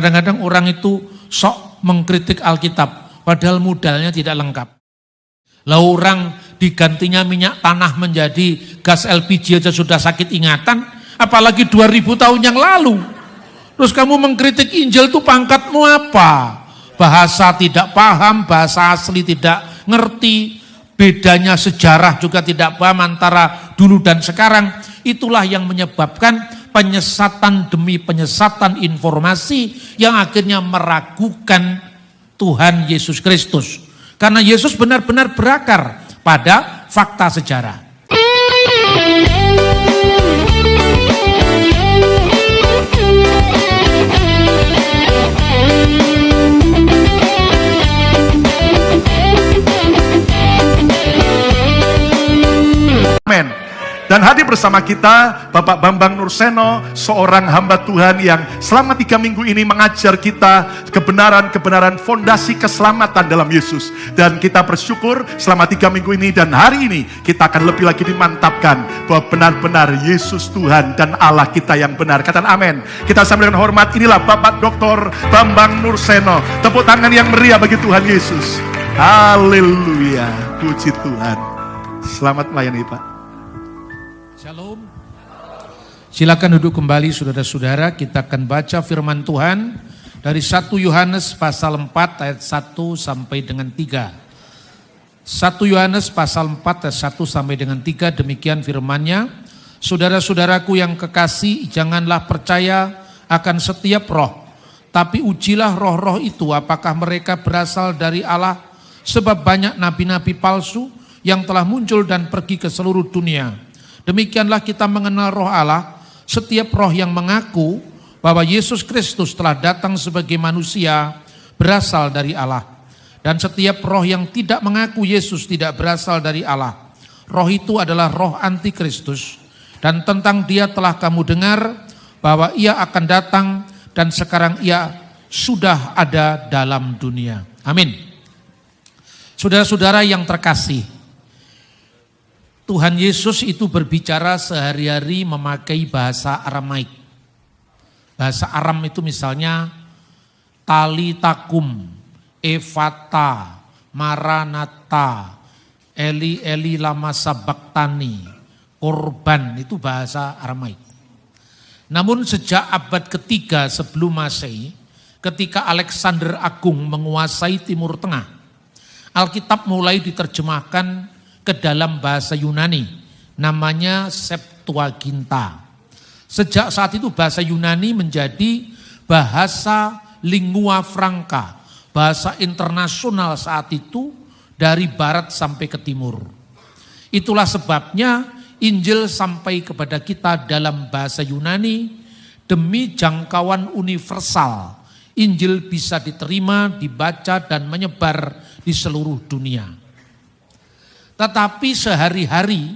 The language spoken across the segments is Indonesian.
Kadang-kadang orang itu sok mengkritik Alkitab, padahal modalnya tidak lengkap. Lah orang digantinya minyak tanah menjadi gas LPG aja sudah sakit ingatan, apalagi 2000 tahun yang lalu. Terus kamu mengkritik Injil itu pangkatmu apa? Bahasa tidak paham, bahasa asli tidak ngerti, bedanya sejarah juga tidak paham antara dulu dan sekarang. Itulah yang menyebabkan penyesatan demi penyesatan informasi yang akhirnya meragukan Tuhan Yesus Kristus. Karena Yesus benar-benar berakar pada fakta sejarah. Amin. Dan hadir bersama kita Bapak Bambang Nurseno, seorang hamba Tuhan yang selama 3 minggu ini mengajar kita kebenaran-kebenaran fondasi keselamatan dalam Yesus. Dan kita bersyukur selama 3 minggu ini dan hari ini kita akan lebih lagi dimantapkan bahwa benar-benar Yesus Tuhan dan Allah kita yang benar. Katakan amin. Kita sambut dengan hormat, inilah Bapak Dr. Bambang Nurseno. Tepuk tangan yang meriah bagi Tuhan Yesus. Haleluya, puji Tuhan. Selamat melayani Pak. Shalom. Silakan duduk kembali saudara-saudara, kita akan baca firman Tuhan dari 1 Yohanes pasal 4 ayat 1 sampai dengan 3. 1 Yohanes pasal 4 ayat 1 sampai dengan 3, demikian firman-Nya. Saudara-saudaraku yang kekasih, janganlah percaya akan setiap roh, tapi ujilah roh-roh itu apakah mereka berasal dari Allah, sebab banyak nabi-nabi palsu yang telah muncul dan pergi ke seluruh dunia. Demikianlah kita mengenal roh Allah, setiap roh yang mengaku bahwa Yesus Kristus telah datang sebagai manusia berasal dari Allah. Dan setiap roh yang tidak mengaku Yesus tidak berasal dari Allah. Roh itu adalah roh antikristus. Dan tentang dia telah kamu dengar bahwa ia akan datang dan sekarang ia sudah ada dalam dunia. Amin. Saudara-saudara yang terkasih, Tuhan Yesus itu berbicara sehari-hari memakai bahasa Aramaik. Bahasa Aram itu misalnya tali takum, evata, maranata, eli eli lama sabaktani, korban, itu bahasa Aramaik. Namun sejak abad ketiga sebelum Masehi, ketika Alexander Agung menguasai Timur Tengah, Alkitab mulai diterjemahkan ke dalam bahasa Yunani, namanya Septuaginta. Sejak saat itu bahasa Yunani menjadi bahasa lingua franca, bahasa internasional saat itu dari barat sampai ke timur. Itulah sebabnya Injil sampai kepada kita dalam bahasa Yunani demi jangkauan universal. Injil bisa diterima, dibaca dan menyebar di seluruh dunia. Tetapi sehari-hari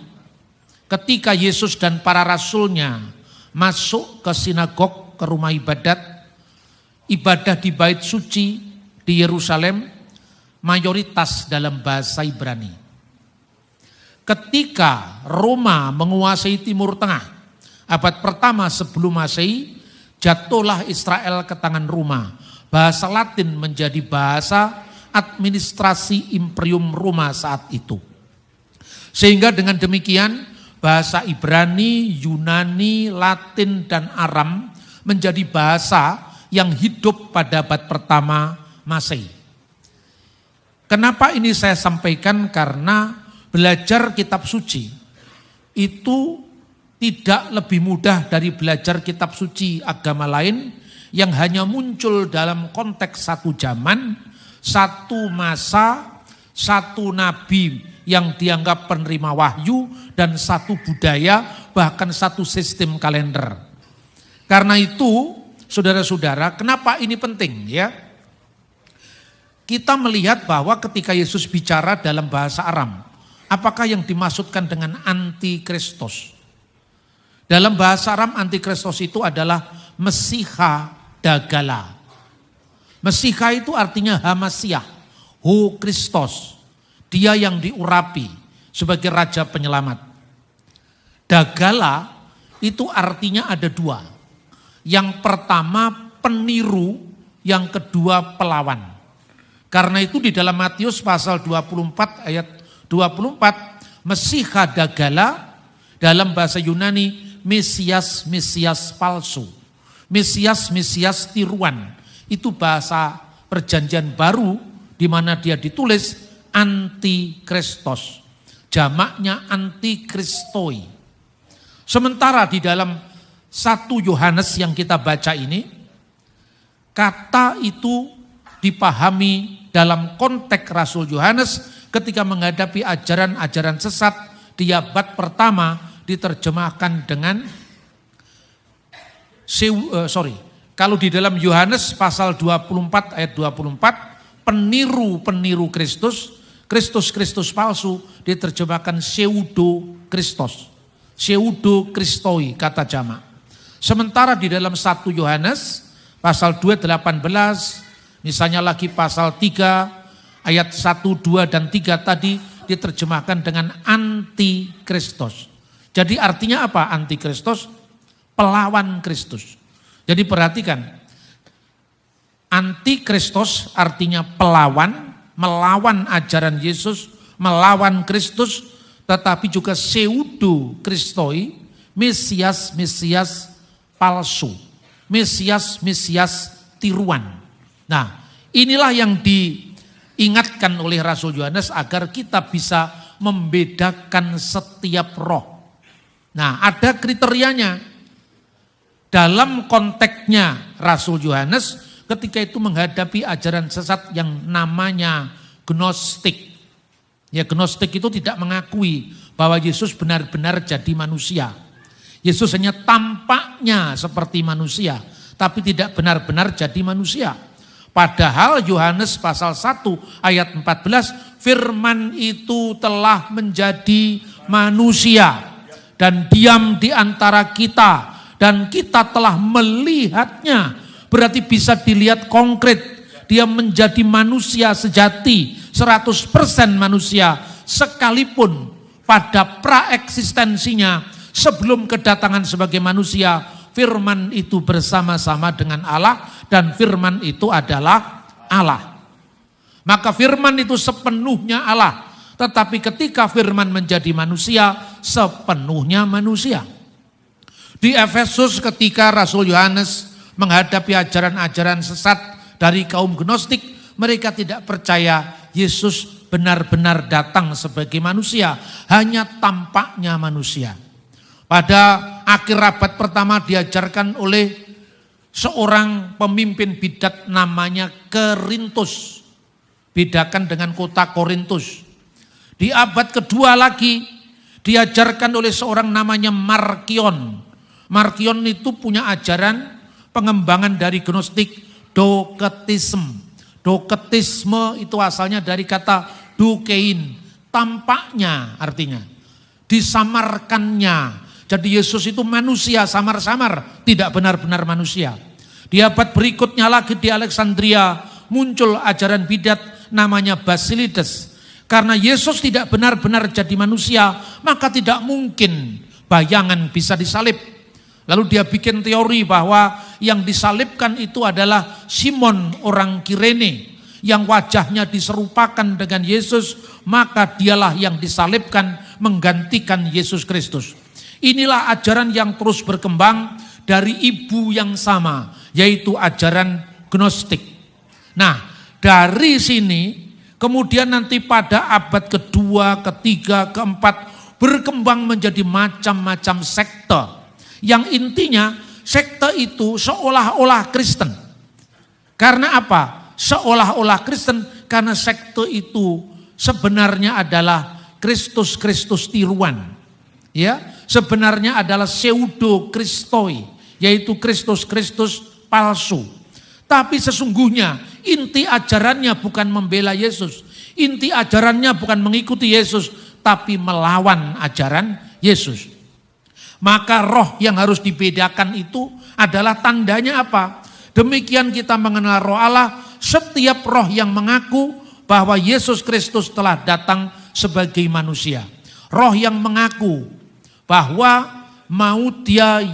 ketika Yesus dan para rasulnya masuk ke sinagog, ke rumah ibadat, ibadah di bait suci di Yerusalem, mayoritas dalam bahasa Ibrani. Ketika Roma menguasai Timur Tengah, abad pertama sebelum Masehi, jatuhlah Israel ke tangan Roma. Bahasa Latin menjadi bahasa administrasi Imperium Roma saat itu. Sehingga dengan demikian bahasa Ibrani, Yunani, Latin, dan Aram menjadi bahasa yang hidup pada abad pertama Masehi. Kenapa ini saya sampaikan? Karena belajar kitab suci itu tidak lebih mudah dari belajar kitab suci agama lain yang hanya muncul dalam konteks satu zaman, satu masa, satu nabi yang dianggap penerima wahyu, dan satu budaya, bahkan satu sistem kalender. Karena itu, saudara-saudara, kenapa ini penting ya? Kita melihat bahwa ketika Yesus bicara dalam bahasa Aram, apakah yang dimaksudkan dengan antikristos? Dalam bahasa Aram, antikristos itu adalah Mesiha Dagala. Mesiha itu artinya Hamasiah, Ho Kristos. Dia yang diurapi sebagai raja penyelamat. Dagala itu artinya ada dua. Yang pertama peniru yang kedua pelawan. Karena itu di dalam Matius pasal 24 ayat 24, Mesiha Dagala dalam bahasa Yunani Mesias palsu. Mesias tiruan. Itu bahasa perjanjian baru di mana dia ditulis antikristos. Jamaknya antikristoi. Sementara di dalam 1 Yohanes yang kita baca ini, kata itu dipahami dalam konteks Rasul Yohanes ketika menghadapi ajaran-ajaran sesat di abad pertama diterjemahkan dengan kalau di dalam Yohanes pasal 24 ayat 24, peniru Kristus palsu diterjemahkan pseudo kristoi kata jamak. Sementara di dalam 1 Yohanes pasal 2:18, misalnya lagi pasal 3 ayat 1, 2 dan 3 tadi diterjemahkan dengan antikristos. Jadi artinya apa antikristos? Pelawan Kristus. Jadi perhatikan, antikristos artinya pelawan, melawan ajaran Yesus, melawan Kristus, tetapi juga pseudo kristoi, Mesias palsu, Mesias tiruan. Nah, inilah yang diingatkan oleh Rasul Yohanes agar kita bisa membedakan setiap roh. Nah, ada kriterianya. Dalam konteksnya Rasul Yohanes ketika itu menghadapi ajaran sesat yang namanya Gnostik. Ya, Gnostik itu tidak mengakui bahwa Yesus benar-benar jadi manusia. Yesus hanya tampaknya seperti manusia, tapi tidak benar-benar jadi manusia. Padahal Yohanes pasal 1 ayat 14, firman itu telah menjadi manusia dan diam di antara kita. Dan kita telah melihatnya, berarti bisa dilihat konkret. Dia menjadi manusia sejati, 100% manusia. Sekalipun pada praeksistensinya, sebelum kedatangan sebagai manusia, firman itu bersama-sama dengan Allah, dan firman itu adalah Allah. Maka firman itu sepenuhnya Allah, tetapi ketika firman menjadi manusia, sepenuhnya manusia. Di Efesus ketika Rasul Yohanes menghadapi ajaran-ajaran sesat dari kaum Gnostik, mereka tidak percaya Yesus benar-benar datang sebagai manusia, hanya tampaknya manusia. Pada akhir abad pertama diajarkan oleh seorang pemimpin bidat namanya Kerintus. Bedakan dengan kota Korintus. Di abad kedua lagi diajarkan oleh seorang namanya Markion. Markion itu punya ajaran pengembangan dari Gnostik, Doketisme. Doketisme itu asalnya dari kata dukein, tampaknya artinya, disamarkannya. Jadi Yesus itu manusia samar-samar, tidak benar-benar manusia. Di abad berikutnya lagi di Alexandria muncul ajaran bidat namanya Basilides. Karena Yesus tidak benar-benar jadi manusia, maka tidak mungkin bayangan bisa disalib. Lalu dia bikin teori bahwa yang disalibkan itu adalah Simon orang Kirene yang wajahnya diserupakan dengan Yesus, maka dialah yang disalibkan menggantikan Yesus Kristus. Inilah ajaran yang terus berkembang dari ibu yang sama, yaitu ajaran Gnostik. Nah, dari sini kemudian nanti pada abad kedua, ketiga, keempat berkembang menjadi macam-macam sekte. Yang intinya sekte itu seolah-olah Kristen. Karena apa? Seolah-olah Kristen karena sekte itu sebenarnya adalah Kristus tiruan. Ya, sebenarnya adalah pseudo kristoi, yaitu Kristus palsu. Tapi sesungguhnya inti ajarannya bukan membela Yesus. Inti ajarannya bukan mengikuti Yesus, tapi melawan ajaran Yesus. Maka roh yang harus dibedakan itu adalah tandanya apa? Demikian kita mengenal roh Allah, setiap roh yang mengaku bahwa Yesus Kristus telah datang sebagai manusia. Roh yang mengaku bahwa mau dia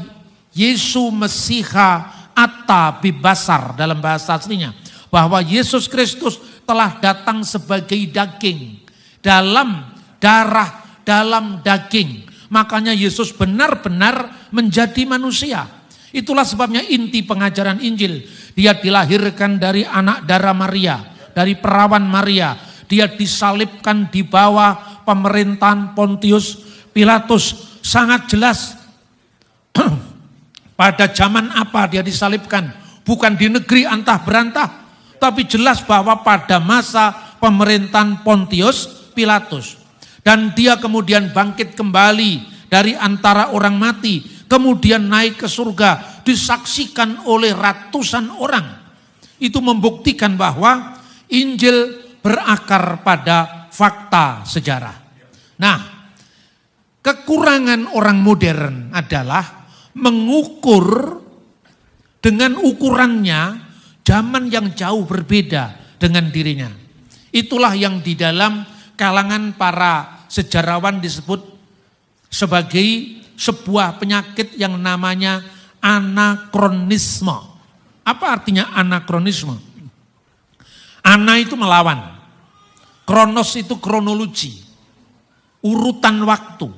Yesus Mesiha ata bibasar dalam bahasa aslinya. Bahwa Yesus Kristus telah datang sebagai daging, dalam darah, dalam daging. Makanya Yesus benar-benar menjadi manusia. Itulah sebabnya inti pengajaran Injil. Dia dilahirkan dari anak darah Maria, dari perawan Maria. Dia disalibkan di bawah pemerintahan Pontius Pilatus. Sangat jelas pada zaman apa dia disalibkan. Bukan di negeri antah berantah, tapi jelas bahwa pada masa pemerintahan Pontius Pilatus. Dan dia kemudian bangkit kembali dari antara orang mati, kemudian naik ke surga, disaksikan oleh ratusan orang. Itu membuktikan bahwa Injil berakar pada fakta sejarah. Nah, kekurangan orang modern adalah mengukur dengan ukurannya zaman yang jauh berbeda dengan dirinya. Itulah yang di dalam kalangan para sejarawan disebut sebagai sebuah penyakit yang namanya anakronisme. Apa artinya anakronisme? Ana itu melawan, kronos itu kronologi, urutan waktu.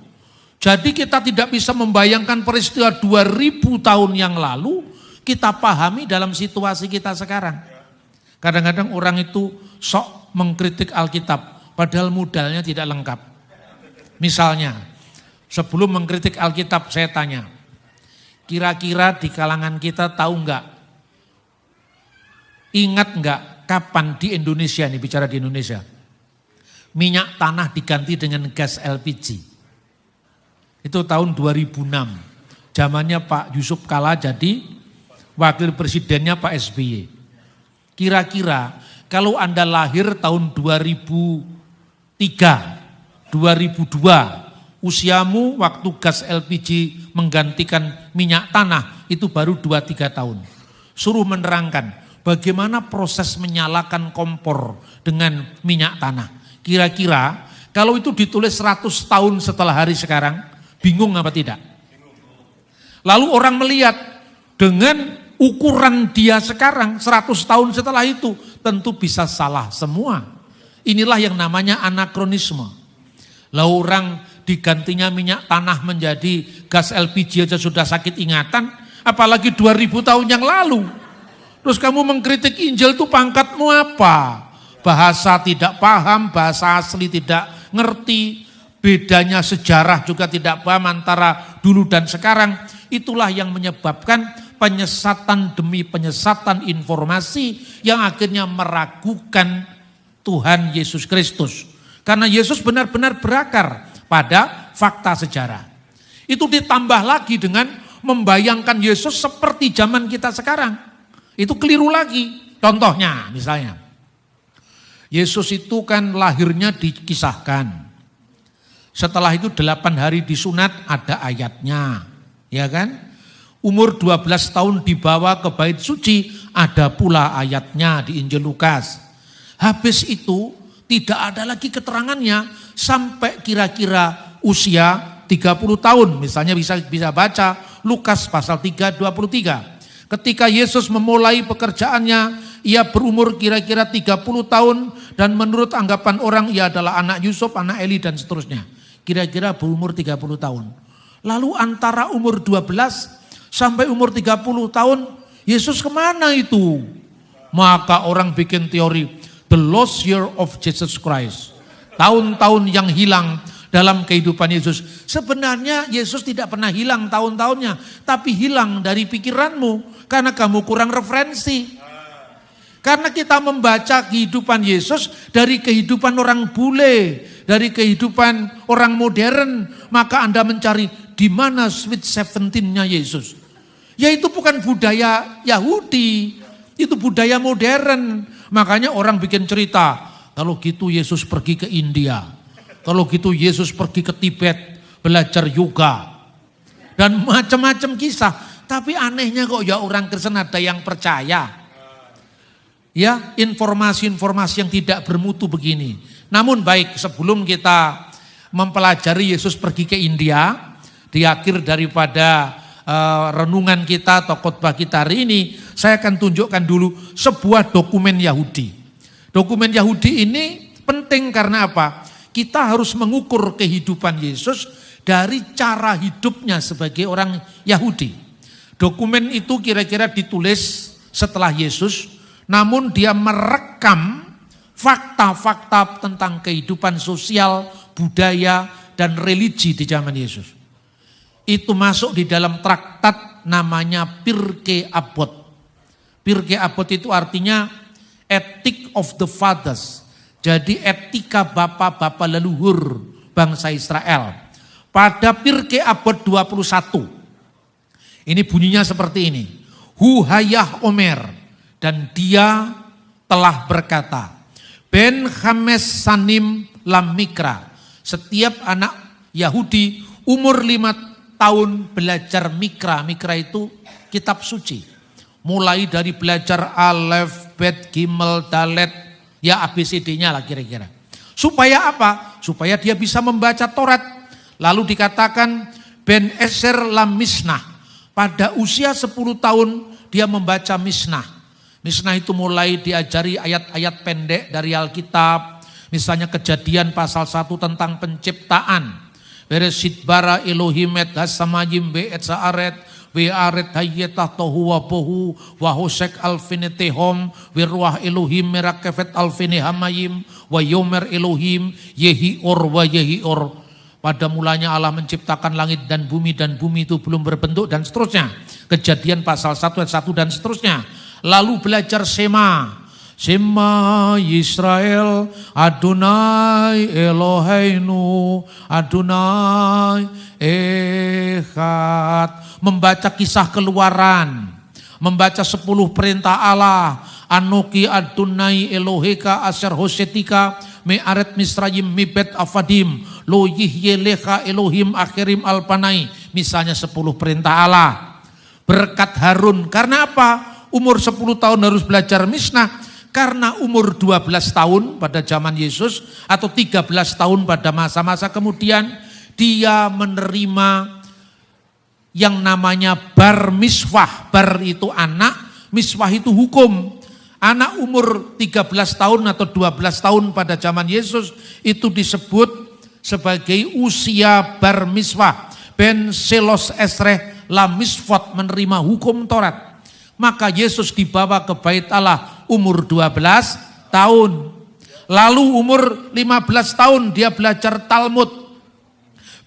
Jadi kita tidak bisa membayangkan peristiwa 2000 tahun yang lalu kita pahami dalam situasi kita sekarang. Kadang-kadang orang itu sok mengkritik Alkitab, padahal modalnya tidak lengkap. Misalnya, sebelum mengkritik Alkitab saya tanya, kira-kira di kalangan kita tahu enggak, ingat enggak kapan di Indonesia, nih bicara di Indonesia, minyak tanah diganti dengan gas LPG. Itu tahun 2006, zamannya Pak Yusuf Kalla jadi wakil presidennya Pak SBY. Kira-kira kalau Anda lahir tahun 2003, 2002, usiamu waktu gas LPG menggantikan minyak tanah itu baru 2-3 tahun. Suruh menerangkan bagaimana proses menyalakan kompor dengan minyak tanah. Kira-kira kalau itu ditulis 100 tahun setelah hari sekarang, bingung apa tidak? Lalu orang melihat dengan ukuran dia sekarang 100 tahun setelah itu tentu bisa salah semua. Inilah yang namanya anakronisme. Lalu orang digantinya minyak tanah menjadi gas LPG aja sudah sakit ingatan, apalagi 2000 tahun yang lalu. Terus kamu mengkritik Injil itu pangkatmu apa? Bahasa tidak paham, bahasa asli tidak ngerti, bedanya sejarah juga tidak paham antara dulu dan sekarang. Itulah yang menyebabkan penyesatan demi penyesatan informasi yang akhirnya meragukan Tuhan Yesus Kristus. Karena Yesus benar-benar berakar pada fakta sejarah. Itu ditambah lagi dengan membayangkan Yesus seperti zaman kita sekarang. Itu keliru lagi. Contohnya misalnya, Yesus itu kan lahirnya dikisahkan. Setelah itu 8 hari disunat, ada ayatnya, ya kan? Umur 12 tahun dibawa ke bait suci, ada pula ayatnya di Injil Lukas. Habis itu tidak ada lagi keterangannya sampai kira-kira usia 30 tahun. Misalnya bisa baca Lukas pasal 3:23. Ketika Yesus memulai pekerjaannya, ia berumur kira-kira 30 tahun dan menurut anggapan orang ia adalah anak Yusuf, anak Eli dan seterusnya. Kira-kira berumur 30 tahun. Lalu antara umur 12 sampai umur 30 tahun, Yesus kemana itu? Maka orang bikin teori, the lost year of Jesus Christ. Tahun-tahun yang hilang dalam kehidupan Yesus. Sebenarnya Yesus tidak pernah hilang tahun-tahunnya, tapi hilang dari pikiranmu karena kamu kurang referensi. Karena kita membaca kehidupan Yesus dari kehidupan orang bule, dari kehidupan orang modern, maka Anda mencari di mana sweet 17-nya Yesus. Ya itu bukan budaya Yahudi, itu budaya modern. Makanya orang bikin cerita, kalau gitu Yesus pergi ke India, kalau gitu Yesus pergi ke Tibet, belajar yoga, dan macam-macam kisah. Tapi anehnya kok ya orang Kristen ada yang percaya. Ya, informasi-informasi yang tidak bermutu begini. Namun baik, sebelum kita mempelajari Yesus pergi ke India, di akhir daripada renungan kita atau khotbah kita hari ini, saya akan tunjukkan dulu sebuah dokumen Yahudi. Dokumen Yahudi ini penting karena apa? Kita harus mengukur kehidupan Yesus dari cara hidupnya sebagai orang Yahudi. Dokumen itu kira-kira ditulis setelah Yesus, namun dia merekam fakta-fakta tentang kehidupan sosial, budaya, dan religi di zaman Yesus. Itu masuk di dalam traktat namanya Pirkei Avot. Pirkei Avot itu artinya Ethic of the Fathers. Jadi etika bapak-bapak leluhur bangsa Israel. Pada Pirkei Avot 21. Ini bunyinya seperti ini. Huhayah Omer, dan dia telah berkata, Ben Hames Sanim Lamikra, setiap anak Yahudi umur 5 tahun belajar Mikra. Mikra itu kitab suci. Mulai dari belajar Alef, Bet, Gimel, Dalet, ya ABCD-nya lah kira-kira. Supaya apa? Supaya dia bisa membaca Taurat. Lalu dikatakan Ben Eser Lam Misnah. Pada usia 10 tahun dia membaca Misnah. Misnah itu mulai diajari ayat-ayat pendek dari Alkitab. Misalnya Kejadian pasal 1 tentang penciptaan. Bereshit bara Elohim et hasamayim be'et sa'aret we'aret hayyetah tohu wa bohu wa hosek alfinetehom wirwah Elohim merakefet alfinehamayim wa yomer Elohim yehior wa yehior. Pada mulanya Allah menciptakan langit dan bumi itu belum berbentuk dan seterusnya. Kejadian pasal 1 ayat 1 dan seterusnya. Lalu belajar Shema. Shema Yisrael Adonai Eloheinu Adonai Echad. Membaca kisah Keluaran. Membaca 10 perintah Allah. Anoki Adonai Eloheka Asher Hosetika Me'aret Misrayim Mibet Afadim Lo Yihye Lecha Elohim Akhirim Alpanai. Misalnya 10 perintah Allah. Berkat Harun. Karena apa? Umur 10 tahun harus belajar Misnah, karena umur 12 tahun pada zaman Yesus atau 13 tahun pada masa-masa kemudian dia menerima yang namanya bar miswah. Bar itu anak, miswah itu hukum. Anak umur 13 tahun atau 12 tahun pada zaman Yesus itu disebut sebagai usia bar miswah. Ben selos esreh la misfot, menerima hukum Taurat. Maka Yesus dibawa ke Bait Allah umur 12 tahun. Lalu umur 15 tahun dia belajar Talmud.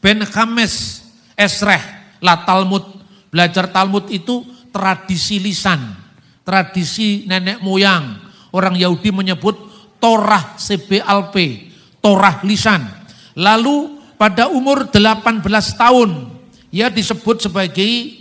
Ben Hames Esreh la Talmud. Belajar Talmud itu tradisi lisan, tradisi nenek moyang. Orang Yahudi menyebut Torah CBLP, Torah lisan. Lalu pada umur 18 tahun ia disebut sebagai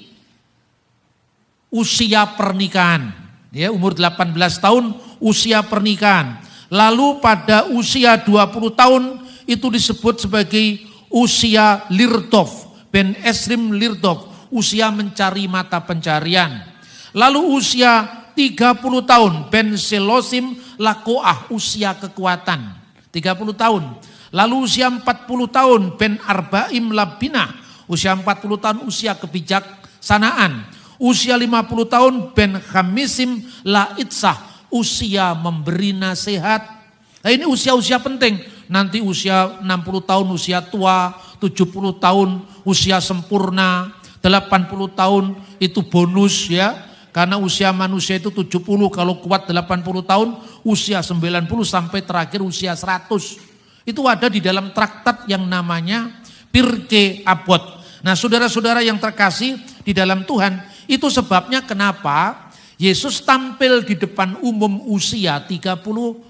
usia pernikahan. Ya, umur 18 tahun usia pernikahan. Lalu pada usia 20 tahun itu disebut sebagai usia lirdov, ben esrim lirdov, usia mencari mata pencarian. Lalu usia 30 tahun ben selosim lakoah, usia kekuatan, 30 tahun. Lalu usia 40 tahun ben arbaim labina, usia 40 tahun usia kebijaksanaan. Usia 50 tahun ben khamisim la itsah, usia memberi nasihat. Nah, ini usia-usia penting. Nanti usia 60 tahun usia tua, 70 tahun usia sempurna, 80 tahun itu bonus ya. Karena usia manusia itu 70, kalau kuat 80 tahun, usia 90 sampai terakhir usia 100. Itu ada di dalam traktat yang namanya Pirkei Avot. Nah, saudara-saudara yang terkasih di dalam Tuhan, itu sebabnya kenapa Yesus tampil di depan umum usia 30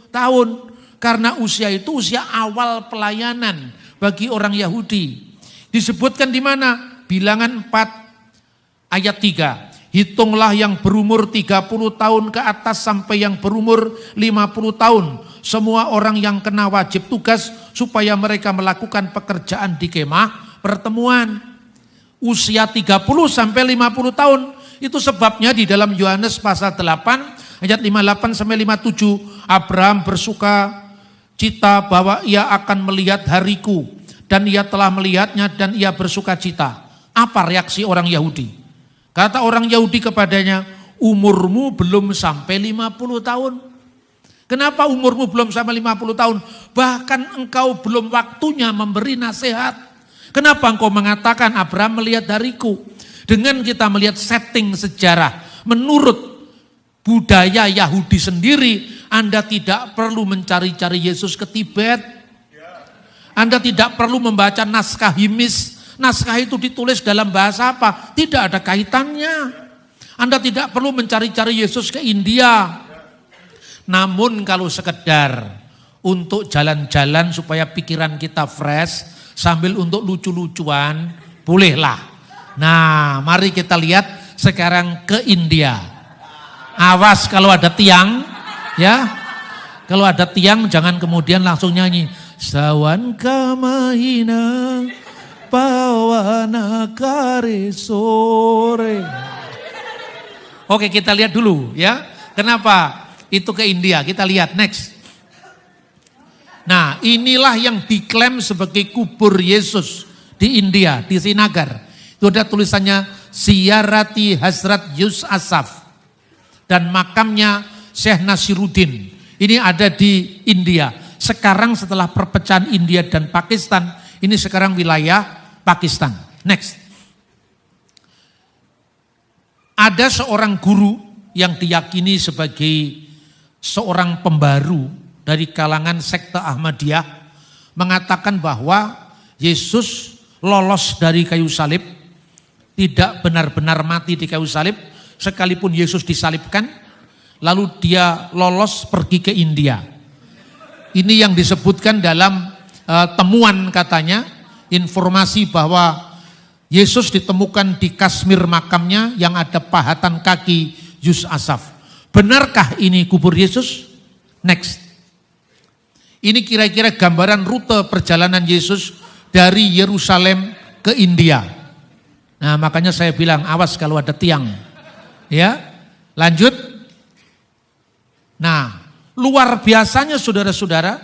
tahun. Karena usia itu usia awal pelayanan bagi orang Yahudi. Disebutkan di mana? Bilangan 4 ayat 3. Hitunglah yang berumur 30 tahun ke atas sampai yang berumur 50 tahun. Semua orang yang kena wajib tugas supaya mereka melakukan pekerjaan di kemah pertemuan. Usia 30 sampai 50 tahun. Itu sebabnya di dalam Yohanes pasal 8 ayat 58 sampai 57 Abraham bersuka cita bahwa ia akan melihat hariku, dan ia telah melihatnya dan ia bersuka cita. Apa reaksi orang Yahudi? Kata orang Yahudi kepadanya, umurmu belum sampai 50 tahun. Kenapa umurmu belum sampai 50 tahun? Bahkan engkau belum waktunya memberi nasihat. Kenapa engkau mengatakan Abraham melihat dariku? Dengan kita melihat setting sejarah, menurut budaya Yahudi sendiri, Anda tidak perlu mencari-cari Yesus ke Tibet. Anda tidak perlu membaca naskah Himis. Naskah itu ditulis dalam bahasa apa? Tidak ada kaitannya. Anda tidak perlu mencari-cari Yesus ke India. Namun kalau sekedar untuk jalan-jalan supaya pikiran kita fresh, sambil untuk lucu-lucuan, bolehlah. Nah, mari kita lihat sekarang ke India. Awas kalau ada tiang, ya. Kalau ada tiang jangan kemudian langsung nyanyi. Sawan kamahina pawana kare sore. Oke, kita lihat dulu ya. Kenapa itu ke India? Kita lihat next. Nah, inilah yang diklaim sebagai kubur Yesus di India, di Srinagar. Itu ada tulisannya Ziyarati Hazrat Yus Asaf dan makamnya Syekh Nasiruddin. Ini ada di India. Sekarang setelah perpecahan India dan Pakistan, ini sekarang wilayah Pakistan. Next. Ada seorang guru yang diyakini sebagai seorang pembaru dari kalangan sekte Ahmadiyah mengatakan bahwa Yesus lolos dari kayu salib, tidak benar-benar mati di kayu salib, sekalipun Yesus disalibkan, lalu dia lolos pergi ke India. Ini yang disebutkan dalam temuan katanya, informasi bahwa Yesus ditemukan di Kashmir makamnya yang ada pahatan kaki Yus Asaf. Benarkah ini kubur Yesus? Next. Ini kira-kira gambaran rute perjalanan Yesus dari Yerusalem ke India. Nah, makanya saya bilang awas kalau ada tiang. Ya, lanjut. Nah, luar biasanya saudara-saudara,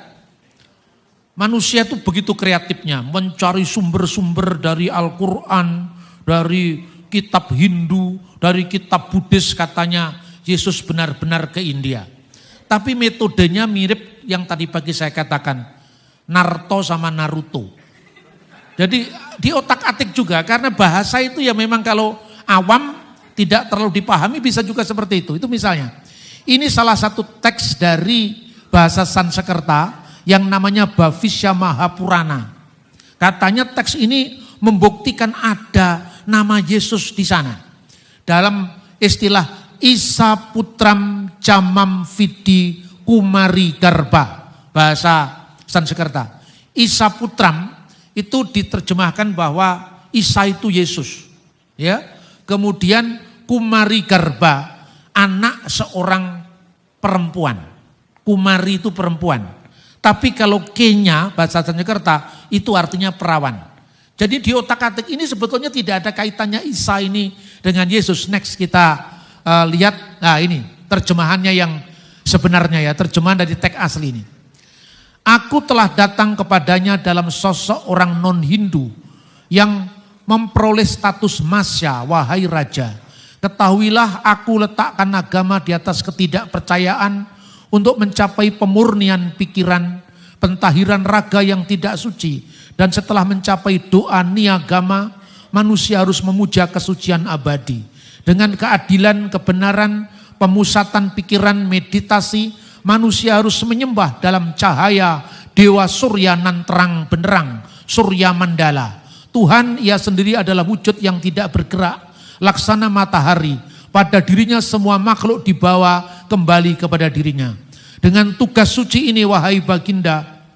manusia itu begitu kreatifnya mencari sumber-sumber dari Al-Quran, dari kitab Hindu, dari kitab Buddhis katanya Yesus benar-benar ke India. Tapi metodenya mirip yang tadi pagi saya katakan, Naruto sama Naruto. Jadi di otak-atik juga, karena bahasa itu ya memang kalau awam tidak terlalu dipahami bisa juga seperti itu. Itu misalnya, ini salah satu teks dari bahasa Sanskerta yang namanya Bhavishya Mahapurana. Katanya teks ini membuktikan ada nama Yesus di sana. Dalam istilah Isa Putram Jamam Vidi Kumari Garba, bahasa Sanskerta. Isa Putram itu diterjemahkan bahwa Isa itu Yesus, ya. Kemudian Kumari Garba, anak seorang perempuan. Kumari itu perempuan. Tapi kalau Kenya, bahasa Sanskerta, itu artinya perawan. Jadi di otak-atik ini sebetulnya tidak ada kaitannya Isa ini dengan Yesus. Next kita lihat, nah ini terjemahannya yang sebenarnya ya, terjemahan dari teks asli ini. Aku telah datang kepadanya dalam sosok orang non-Hindu yang memperoleh status masya, wahai raja. Ketahuilah aku letakkan agama di atas ketidakpercayaan untuk mencapai pemurnian pikiran, pentahiran raga yang tidak suci. Dan setelah mencapai doa niagama, manusia harus memuja kesucian abadi. Dengan keadilan, kebenaran, pemusatan pikiran, meditasi, manusia harus menyembah dalam cahaya Dewa Surya nan terang benderang, Surya Mandala. Tuhan ia sendiri adalah wujud yang tidak bergerak, laksana matahari. Pada dirinya semua makhluk dibawa kembali kepada dirinya. Dengan tugas suci ini wahai baginda,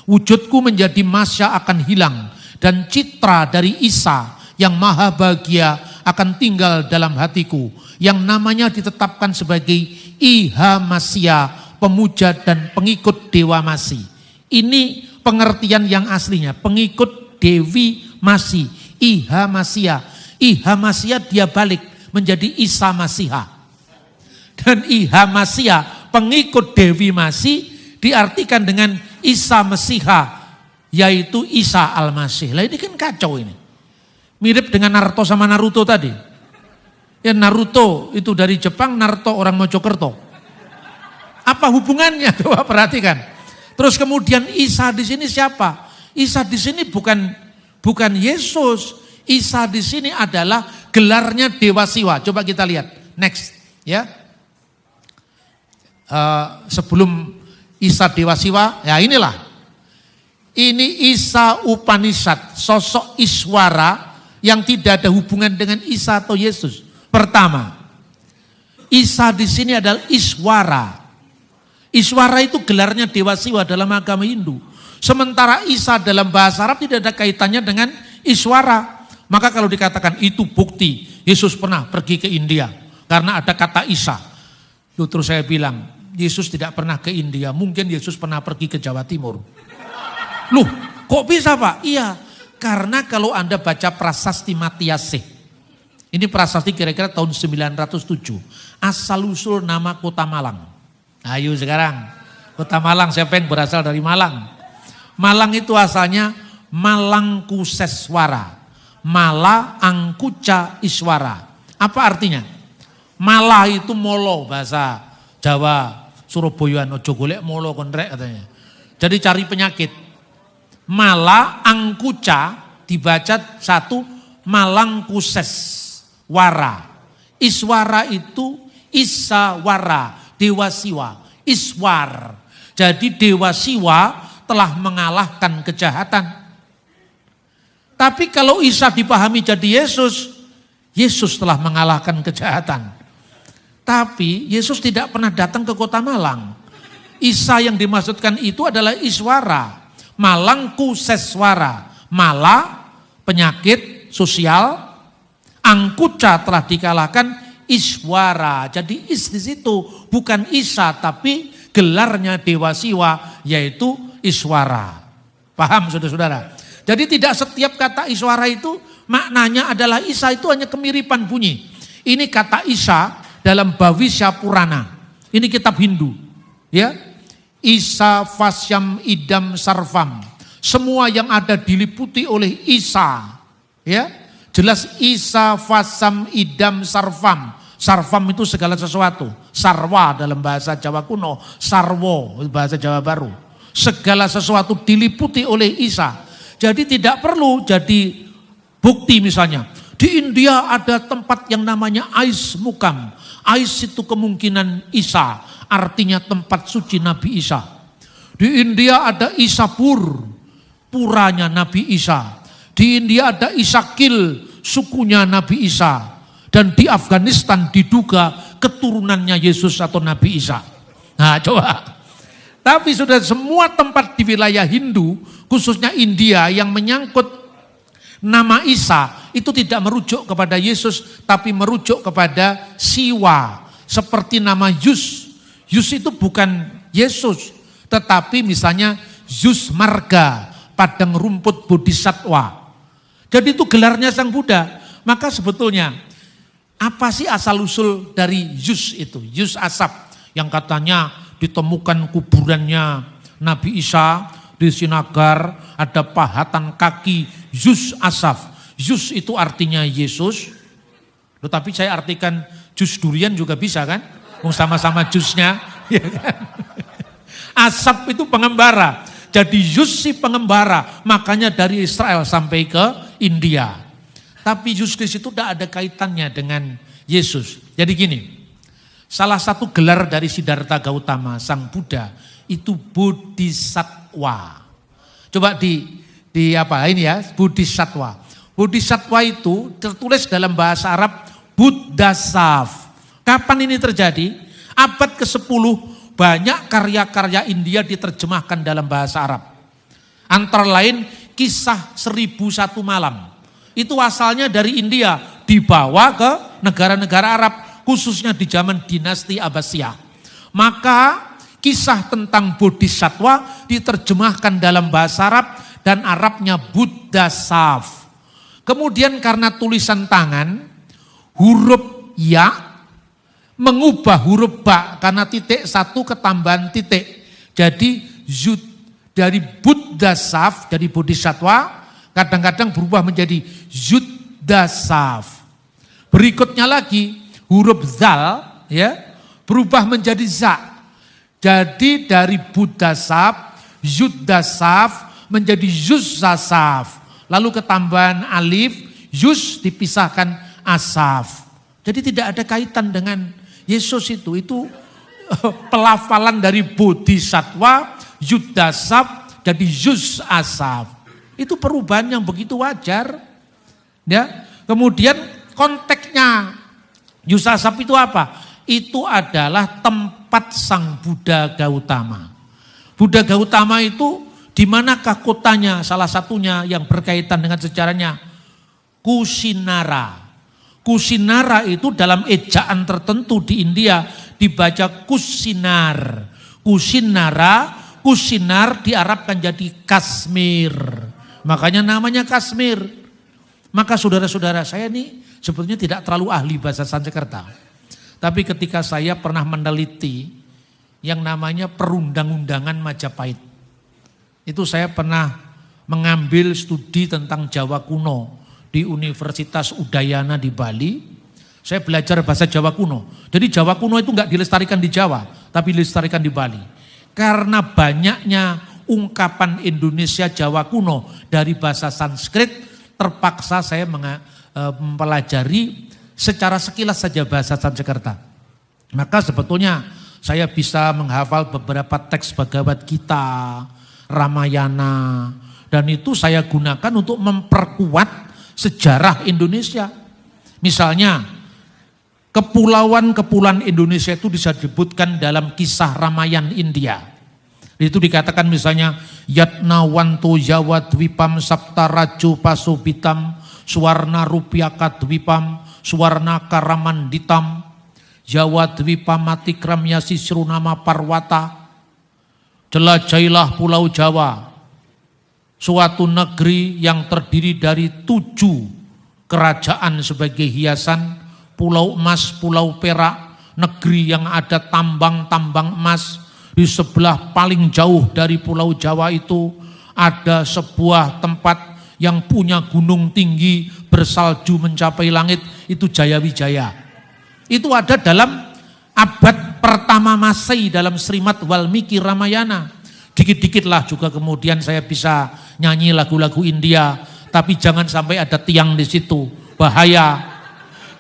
wujudku menjadi masya akan hilang dan citra dari Isa yang maha bahagia akan tinggal dalam hatiku, yang namanya ditetapkan sebagai Iha Masya, pemuja dan pengikut Dewa Masih. Ini pengertian yang aslinya, pengikut Dewi Masih, Iha Masya. Iha Masya dia balik menjadi Isa Masiha. Dan Iha Masya, pengikut Dewi Masih diartikan dengan Isa Masiha, yaitu Isa Al-Masih. Lah ini kan kacau ini. Mirip dengan Naruto sama Naruto tadi. Ya Naruto itu dari Jepang, Naruto orang Mojokerto. Apa hubungannya? Coba perhatikan. Terus kemudian Isa di sini siapa? Isa di sini bukan Yesus. Isa di sini adalah gelarnya Dewa Siwa. Coba kita lihat. Next, ya. Sebelum Isa Dewa Siwa, ya inilah. Ini Isa Upanishad, sosok Iswara yang tidak ada hubungan dengan Isa atau Yesus. Pertama, Isa di sini adalah Iswara. Iswara itu gelarnya Dewa Siwa dalam agama Hindu. Sementara Isa dalam bahasa Arab tidak ada kaitannya dengan Iswara. Maka kalau dikatakan itu bukti Yesus pernah pergi ke India karena ada kata Isa. Terus saya bilang, Yesus tidak pernah ke India, mungkin Yesus pernah pergi ke Jawa Timur. Loh, kok bisa Pak? Iya, karena kalau Anda baca prasasti Matiase, ini prasasti kira-kira tahun 907, asal-usul nama kota Malang. Ayo sekarang, kota Malang, siapa yang berasal dari Malang? Malang itu asalnya Malangkuseswara, Mala Angkuca Iswara. Apa artinya? Mala itu molo, bahasa Jawa, Surabayaan, ojo golek molo konrek katanya. Jadi cari penyakit. Mala Angkuca dibaca satu Malangkuseswara. Iswara itu Isawara, Dewa Siwa, Iswar. Jadi Dewa Siwa telah mengalahkan kejahatan. Tapi kalau Isa dipahami jadi Yesus, Yesus telah mengalahkan kejahatan. Tapi Yesus tidak pernah datang ke kota Malang. Isa yang dimaksudkan itu adalah Iswara. Malangkuseswara, Mala, penyakit sosial, Angkuca telah dikalahkan, Iswara. Jadi Is di situ bukan Isa tapi gelarnya Dewa Siwa yaitu Iswara. Paham saudara-saudara? Jadi tidak setiap kata Iswara itu maknanya adalah Isa, itu hanya kemiripan bunyi. Ini kata Isa dalam Bhavisya Purana. Ini kitab Hindu, ya. Isa Vasyam Idam Sarvam. Semua yang ada diliputi oleh Isa. Ya, jelas Isa Vasyam Idam Sarvam. Sarvam itu segala sesuatu. Sarwa dalam bahasa Jawa kuno, Sarwo bahasa Jawa baru. Segala sesuatu diliputi oleh Isa. Jadi tidak perlu jadi bukti misalnya. Di India ada tempat yang namanya Ais Mukam. Ais itu kemungkinan Isa, artinya tempat suci Nabi Isa. Di India ada Isapur, puranya Nabi Isa. Di India ada Isakil, sukunya Nabi Isa. Dan di Afghanistan diduga keturunannya Yesus atau Nabi Isa. Nah coba. Tapi sudah semua tempat di wilayah Hindu, khususnya India yang menyangkut nama Isa itu tidak merujuk kepada Yesus tapi merujuk kepada Siwa. Seperti nama Yus. Yus itu bukan Yesus tetapi misalnya Yus Marga, padang rumput bodhisatwa. Jadi itu gelarnya Sang Buddha. Maka sebetulnya apa sih asal usul dari Yus itu? Yus Asap yang katanya ditemukan kuburannya Nabi Isa di Sinagar, ada pahatan kaki Yus Asaf. Yus itu artinya Yesus. Tetapi saya artikan jus durian juga bisa kan? Sama-sama jusnya. Ya kan? Asap itu pengembara. Jadi Yus si pengembara. Makanya dari Israel sampai ke India. Tapi Yus di situ tidak ada kaitannya dengan Yesus. Jadi gini. Salah satu gelar dari Siddhartha Gautama, Sang Buddha, itu Bodhisatwa. Coba di apa ini ya, Bodhisatwa. Bodhisatwa itu tertulis dalam bahasa Arab Buddhasaf. Kapan ini terjadi? Abad ke-10 banyak karya-karya India diterjemahkan dalam bahasa Arab. Antara lain Kisah 1001 Malam. Itu asalnya dari India, dibawa ke negara-negara Arab, khususnya di zaman dinasti Abbasiyah. Maka kisah tentang Bodhisatwa diterjemahkan dalam bahasa Arab dan Arabnya Buddhasaf. Kemudian karena tulisan tangan, huruf ya mengubah huruf ba karena titik satu ketambahan titik. Jadi zud dari Buddhasaf, dari Bodhisatwa kadang-kadang berubah menjadi Zuddasaf. Berikutnya lagi huruf zal ya berubah menjadi za. Jadi dari Buddhasaf, Yuddasaf menjadi Yuzzasaf. Lalu ketambahan alif, Yus dipisahkan asaf. Jadi tidak ada kaitan dengan Yesus itu pelafalan dari Bodhisatwa, Yuddasaf jadi Yuzzasaf. Itu perubahan yang begitu wajar. Ya. Kemudian konteksnya Yuzzasaf itu apa? Itu adalah tempat Sang Buddha Gautama. Buddha Gautama itu di manakah kotanya? Salah satunya yang berkaitan dengan sejarahnya Kusinara. Kusinara itu dalam ejaan tertentu di India dibaca Kusinar. Kusinar diarabkan jadi Kashmir. Makanya namanya Kashmir. Maka saudara-saudara saya ini sebetulnya tidak terlalu ahli bahasa Sanskerta. Tapi ketika saya pernah meneliti yang namanya perundang-undangan Majapahit. Itu saya pernah mengambil studi tentang Jawa kuno di Universitas Udayana di Bali. Saya belajar bahasa Jawa kuno. Jadi Jawa kuno itu enggak dilestarikan di Jawa, tapi dilestarikan di Bali. Karena banyaknya ungkapan Indonesia Jawa kuno dari bahasa Sanskrit, terpaksa saya mempelajari secara sekilas saja bahasa Sanskerta. Maka sebetulnya saya bisa menghafal beberapa teks Bhagavad Gita, Ramayana, dan itu saya gunakan untuk memperkuat sejarah Indonesia. Misalnya, kepulauan-kepulauan Indonesia itu bisa disebutkan dalam kisah Ramayana India. Itu dikatakan misalnya, Yatnawanto Jawa Dwipam Sapta Rajo Pasubitam Suwarna Rupiaka Dwipam Suwarna Karamanditam Jawa Dwipam Matikram Yasisrunama Parwata. Jelajahilah Pulau Jawa, suatu negeri yang terdiri dari 7 kerajaan sebagai hiasan, pulau emas, pulau perak, negeri yang ada tambang-tambang emas. Di sebelah paling jauh dari Pulau Jawa itu ada sebuah tempat yang punya gunung tinggi bersalju mencapai langit, itu Jayawijaya. Itu ada dalam abad pertama Masehi dalam Srimad Walmiki Ramayana. Dikit-dikitlah juga kemudian saya bisa nyanyi lagu-lagu India, tapi jangan sampai ada tiang di situ, bahaya.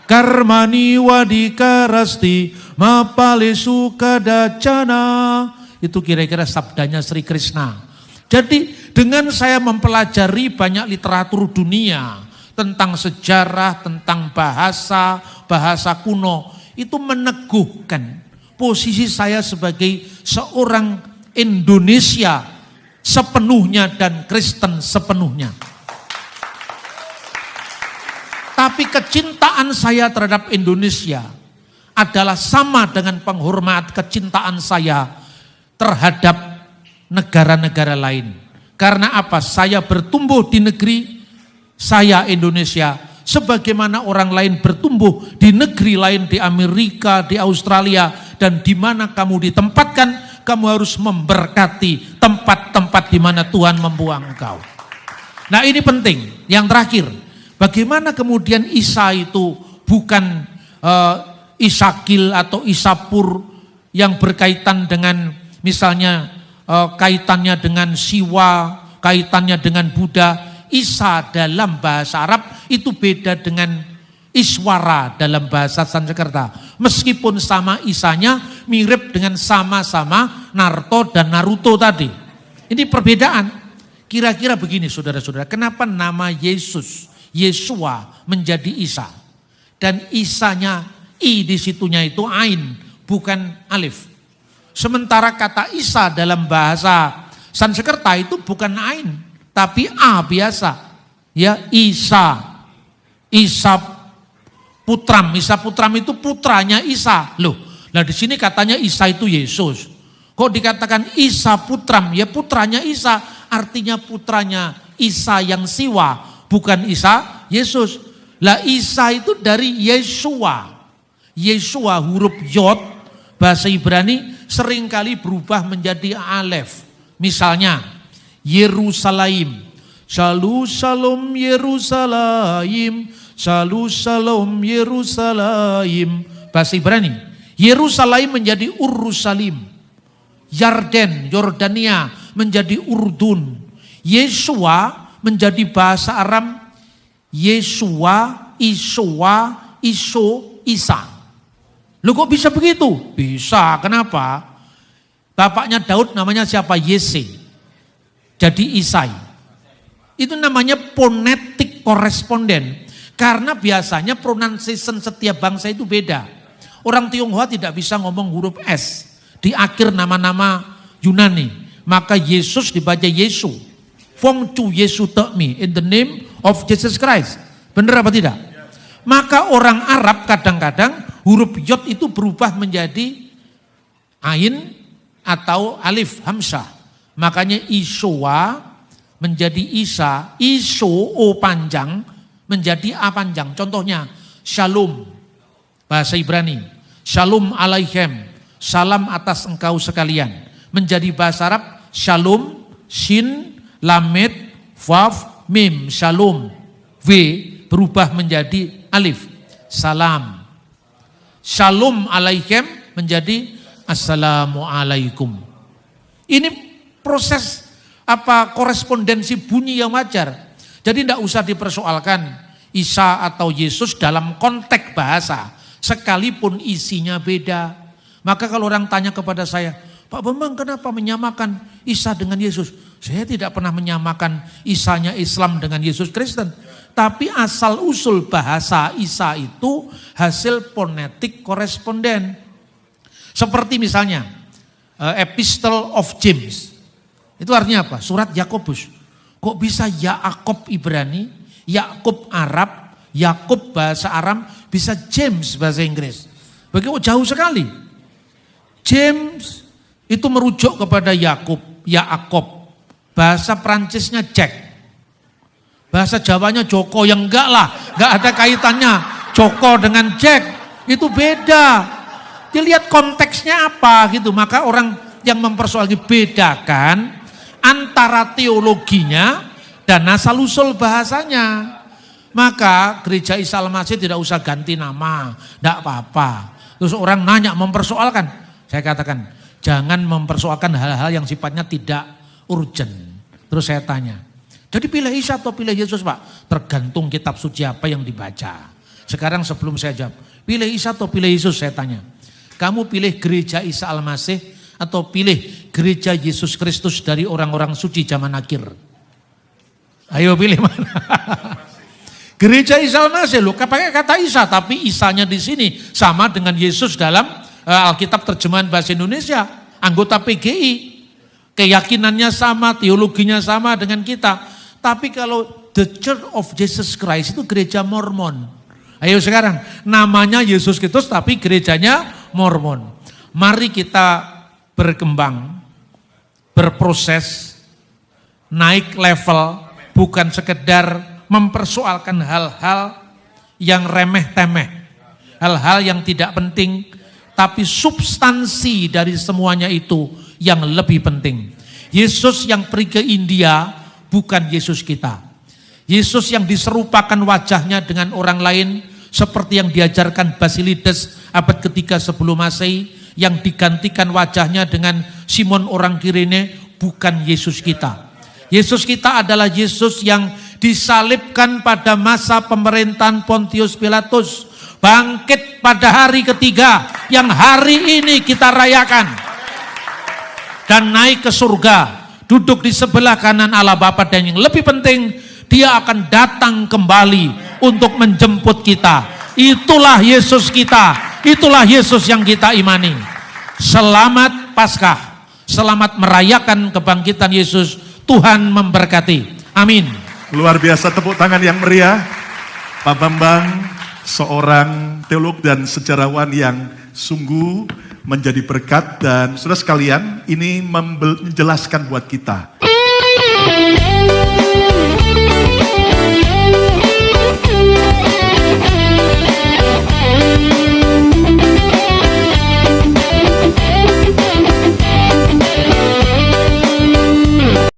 Karmani wadikarasti mapalesu kadacana. Itu kira-kira sabdanya Sri Krishna. Jadi dengan saya mempelajari banyak literatur dunia tentang sejarah, tentang bahasa kuno, itu meneguhkan posisi saya sebagai seorang Indonesia sepenuhnya dan Kristen sepenuhnya. Tapi kecintaan saya terhadap Indonesia adalah sama dengan penghormat kecintaan saya terhadap negara-negara lain. Karena apa? Saya bertumbuh di negeri saya Indonesia, sebagaimana orang lain bertumbuh di negeri lain, di Amerika, di Australia, dan di mana kamu ditempatkan, kamu harus memberkati tempat-tempat di mana Tuhan membuang engkau. Nah ini penting. Yang terakhir, bagaimana kemudian Isa itu bukan Isakil atau Isapur yang berkaitan dengan misalnya kaitannya dengan Siwa, kaitannya dengan Buddha. Isa dalam bahasa Arab itu beda dengan Iswara dalam bahasa Sanskerta. Meskipun sama Isanya mirip dengan sama-sama Naruto dan Naruto tadi. Ini perbedaan. Kira-kira begini saudara-saudara, kenapa nama Yesus, Yesua menjadi Isa? Dan Isanya, I di situnya itu Ain, bukan Alif. Sementara kata Isa dalam bahasa Sanskerta itu bukan Ain, tapi A biasa. Ya, Isa. Isa Putram. Isa Putram itu putranya Isa. Loh, nah di sini katanya Isa itu Yesus. Kok dikatakan Isa Putram? Ya putranya Isa, artinya putranya Isa yang Siwa, bukan Isa Yesus. Lah Isa itu dari Yeshua. Yeshua huruf Yod bahasa Ibrani seringkali berubah menjadi Alef. Misalnya Yerusalem, Shalom Shalom Yerusalem, Shalom Yerusalem. Bahasa Ibrani. Yerusalem menjadi Ursalim. Yarden, Yordania menjadi Urdun. Yeshua menjadi bahasa Aram Yeshua, Iswa, Isa. Loh kok bisa begitu? Bisa, kenapa? Bapaknya Daud namanya siapa? Yese. Jadi Isai. Itu namanya phonetic correspondent. Karena biasanya pronunciation setiap bangsa itu beda. Orang Tionghoa tidak bisa ngomong huruf S di akhir nama-nama Yunani. Maka Yesus dibaca Yesu. Fong Chu Yesu Tekmi, in the name of Jesus Christ. Benar apa tidak? Maka orang Arab kadang-kadang huruf Yod itu berubah menjadi Ain atau Alif Hamzah. Makanya Iswa menjadi Isa, Iso O panjang menjadi A panjang. Contohnya Shalom, bahasa Ibrani. Shalom alaihim, salam atas engkau sekalian. Menjadi bahasa Arab Shalom, Shin, Lamed, Vav, Mim, Shalom. V berubah menjadi Alif, salam. Shalom alaihim menjadi Assalamualaikum. Ini proses korespondensi bunyi yang wajar. Jadi tidak usah dipersoalkan Isa atau Yesus dalam konteks bahasa. Sekalipun isinya beda. Maka kalau orang tanya kepada saya, Pak Bambang kenapa menyamakan Isa dengan Yesus? Saya tidak pernah menyamakan Isanya Islam dengan Yesus Kristen. Tapi asal usul bahasa Isa itu hasil phonetic correspondent. Seperti misalnya Epistle of James. Itu artinya apa? Surat Yakobus. Kok bisa Yaakub Ibrani, Yakub Arab, Yakub bahasa Aram, bisa James bahasa Inggris. Begitu jauh sekali. James itu merujuk kepada Yakub, Yaakub. Bahasa Prancisnya Jack. Bahasa Jawanya Joko, yang enggak lah, enggak ada kaitannya Joko dengan Jack. Itu beda. Dilihat konteksnya apa gitu. Maka orang yang mempersoalkan bedakan antara teologinya dan asal usul bahasanya. Maka gereja Isa Al-Masih tidak usah ganti nama, tidak apa-apa. Terus orang nanya mempersoalkan, saya katakan jangan mempersoalkan hal-hal yang sifatnya tidak urgent. Terus saya tanya, jadi pilih Isa atau pilih Yesus Pak? Tergantung kitab suci apa yang dibaca. Sekarang sebelum saya jawab, pilih Isa atau pilih Yesus, saya tanya. Kamu pilih gereja Isa Al-Masih atau pilih gereja Yesus Kristus dari orang-orang suci zaman akhir? Ayo pilih mana? Gereja Isa Al-Masih, loh pakai kata Isa, tapi Isanya di sini sama dengan Yesus dalam Alkitab terjemahan bahasa Indonesia, anggota PGI. Keyakinannya sama, teologinya sama dengan kita. Tapi kalau The Church of Jesus Christ itu gereja Mormon. Ayo sekarang, namanya Yesus Kristus tapi gerejanya Mormon. Mari kita berkembang, berproses, naik level, bukan sekedar mempersoalkan hal-hal yang remeh-temeh, hal-hal yang tidak penting, tapi substansi dari semuanya itu yang lebih penting. Yesus yang pergi ke India bukan Yesus kita. Yesus yang diserupakan wajahnya dengan orang lain seperti yang diajarkan Basilides abad ketiga sebelum Masehi, yang digantikan wajahnya dengan Simon orang Kirene, bukan Yesus kita. Yesus kita adalah Yesus yang disalibkan pada masa pemerintahan Pontius Pilatus, bangkit pada hari ketiga yang hari ini kita rayakan, dan naik ke surga, duduk di sebelah kanan Allah Bapa, dan yang lebih penting, dia akan datang kembali untuk menjemput kita. Itulah Yesus kita, itulah Yesus yang kita imani. Selamat Paskah, selamat merayakan kebangkitan Yesus. Tuhan memberkati. Amin. Luar biasa, tepuk tangan yang meriah. Pak Bambang, seorang teolog dan sejarawan yang sungguh menjadi berkat, dan saudara sekalian, ini menjelaskan buat kita.